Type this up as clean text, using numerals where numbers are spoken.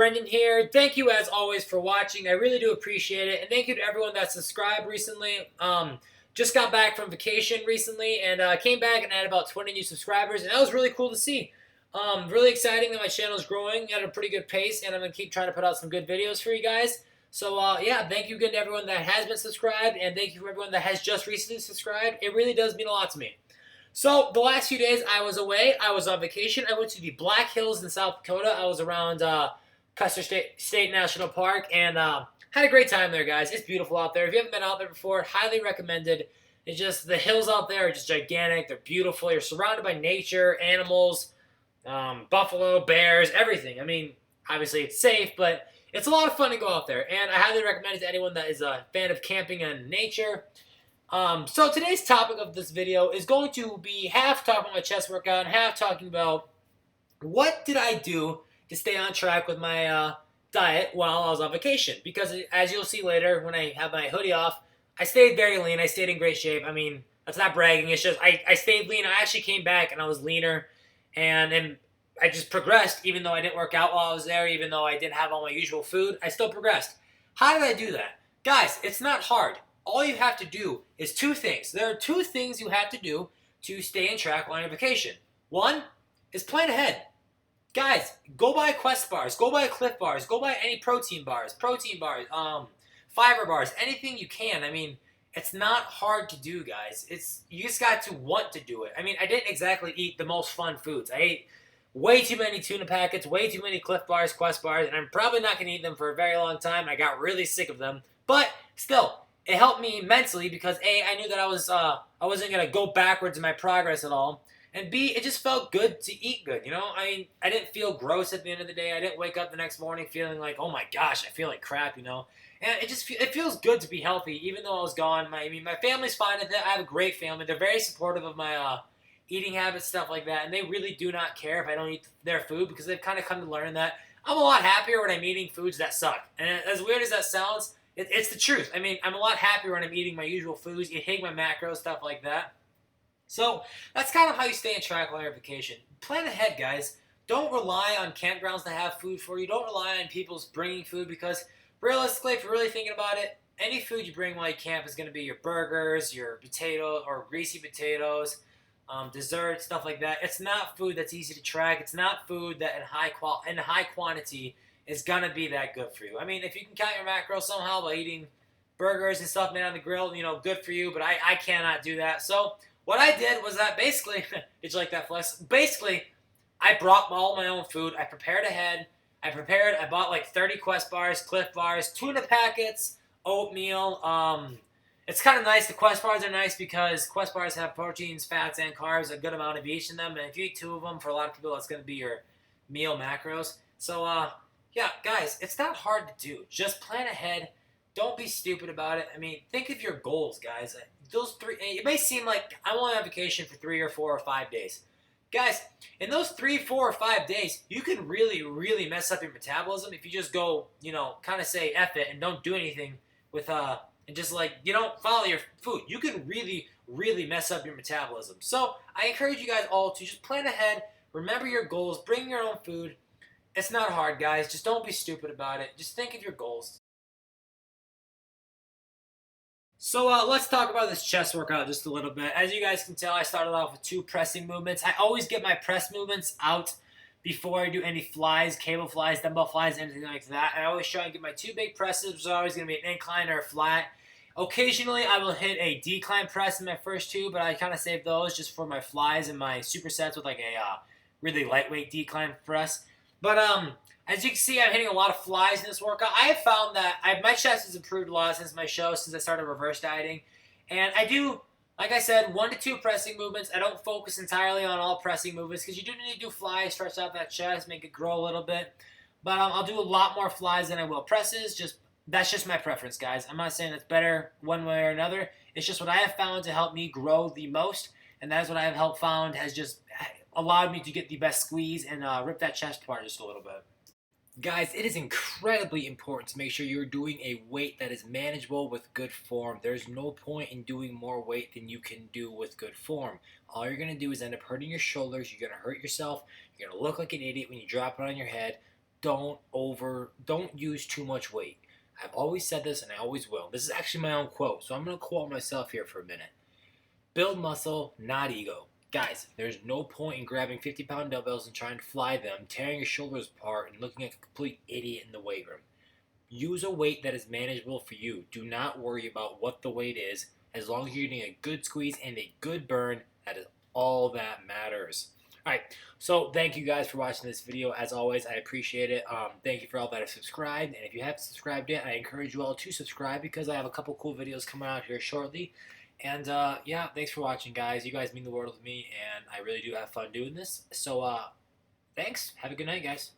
Brendan here. Thank you as always for watching. I really do appreciate it. And thank you to everyone that subscribed recently. Just got back from vacation recently and came back and had about 20 new subscribers. And that was really cool to see. Really exciting that my channel is growing at a pretty good pace. And I'm going to keep trying to put out some good videos for you guys. So, yeah, thank you again to everyone that has been subscribed. And thank you for everyone that has just recently subscribed. It really does mean a lot to me. So, the last few days I was away. I was on vacation. I went to the Black Hills in South Dakota. I was around Custer State National Park and had a great time there, guys. It's beautiful out there. If you haven't been out there before, highly recommended. It's just, the hills out there are just gigantic. They're beautiful. You're surrounded by nature, animals, buffalo, bears, everything. I mean, obviously it's safe, but it's a lot of fun to go out there. And I highly recommend it to anyone that is a fan of camping and nature. So today's topic of this video is going to be half talking about my chest workout and half talking about what did I do to stay on track with my diet while I was on vacation. Because as you'll see later when I have my hoodie off, I stayed very lean. I stayed in great shape. I mean, that's not bragging. It's just I stayed lean. I actually came back and I was leaner. And I just progressed even though I didn't work out while I was there, even though I didn't have all my usual food. I still progressed. How did I do that? Guys, it's not hard. All you have to do is two things. There are two things you have to do to stay on track while on your vacation. One is plan ahead. Guys, go buy Quest bars, go buy Cliff bars, go buy any protein bars, fiber bars, anything you can. I mean, it's not hard to do, guys. You just got to want to do it. I mean, I didn't exactly eat the most fun foods. I ate way too many tuna packets, way too many Cliff bars, Quest bars, and I'm probably not going to eat them for a very long time. I got really sick of them. But still, it helped me mentally because A, I knew that I wasn't going to go backwards in my progress at all. And B, it just felt good to eat good, you know? I mean, I didn't feel gross at the end of the day. I didn't wake up the next morning feeling like, oh my gosh, I feel like crap, you know? And it feels good to be healthy, even though I was gone. My family's fine with it. I have a great family. They're very supportive of my eating habits, stuff like that. And they really do not care if I don't eat their food because they've kind of come to learn that I'm a lot happier when I'm eating foods that suck. And as weird as that sounds, it's the truth. I mean, I'm a lot happier when I'm eating my usual foods, hitting my macros, stuff like that. So that's kind of how you stay on track while you're on vacation. Plan ahead, guys. Don't rely on campgrounds to have food for you. Don't rely on people's bringing food because realistically, if you're really thinking about it, any food you bring while you camp is going to be your burgers, your potato or greasy potatoes, dessert, stuff like that. It's not food that's easy to track. It's not food that in high quantity is going to be that good for you. I mean, if you can count your macros somehow by eating burgers and stuff made on the grill, you know, good for you, but I cannot do that. So what I did was that basically, did you like that, Flex? Basically, I brought all my own food. I prepared ahead. I bought like 30 Quest bars, Cliff bars, tuna packets, oatmeal. It's kind of nice. The Quest bars are nice because Quest bars have proteins, fats, and carbs, a good amount of each in them. And if you eat two of them, for a lot of people, that's going to be your meal macros. So, yeah, guys, it's not hard to do. Just plan ahead. Don't be stupid about it. I mean, think of your goals, guys. Those three, it may seem like I'm only on vacation for 3 or 4 or 5 days. Guys, in those 3, 4, or 5 days, you can really, really mess up your metabolism if you just go, you know, kind of say F it and don't do anything with, and just like, you don't follow your food. You can really, really mess up your metabolism. So, I encourage you guys all to just plan ahead, remember your goals, bring your own food. It's not hard, guys. Just don't be stupid about it. Just think of your goals. So let's talk about this chest workout just a little bit. As you guys can tell, I started off with 2 pressing movements. I always get my press movements out before I do any flies, cable flies, dumbbell flies, anything like that. I always try and get my 2 big presses, which are always going to be an incline or a flat. Occasionally, I will hit a decline press in my first 2, but I kind of save those just for my flies and my supersets with like a really lightweight decline press. But as you can see, I'm hitting a lot of flies in this workout. I have found that my chest has improved a lot since my show, since I started reverse dieting. And I do, like I said, 1 to 2 pressing movements. I don't focus entirely on all pressing movements because you do need to do flies, stretch out that chest, make it grow a little bit. But I'll do a lot more flies than I will presses. That's just my preference, guys. I'm not saying it's better one way or another. It's just what I have found to help me grow the most. And that is what I have found has just allowed me to get the best squeeze and rip that chest apart just a little bit. Guys, it is incredibly important to make sure you're doing a weight that is manageable with good form. There's no point in doing more weight than you can do with good form. All you're going to do is end up hurting your shoulders. You're going to hurt yourself. You're going to look like an idiot when you drop it on your head. don't use too much weight. I've always said this and I always will. This is actually my own quote, so I'm going to quote myself here for a minute. Build muscle, not ego. Guys, there's no point in grabbing 50-pound dumbbells and trying to fly them, tearing your shoulders apart, and looking like a complete idiot in the weight room. Use a weight that is manageable for you. Do not worry about what the weight is. As long as you're getting a good squeeze and a good burn, that is all that matters. Alright, so thank you guys for watching this video. As always, I appreciate it. Thank you for all that have subscribed. And if you haven't subscribed yet, I encourage you all to subscribe because I have a couple cool videos coming out here shortly. And yeah, thanks for watching, guys. You guys mean the world to me, and I really do have fun doing this. So thanks. Have a good night, guys.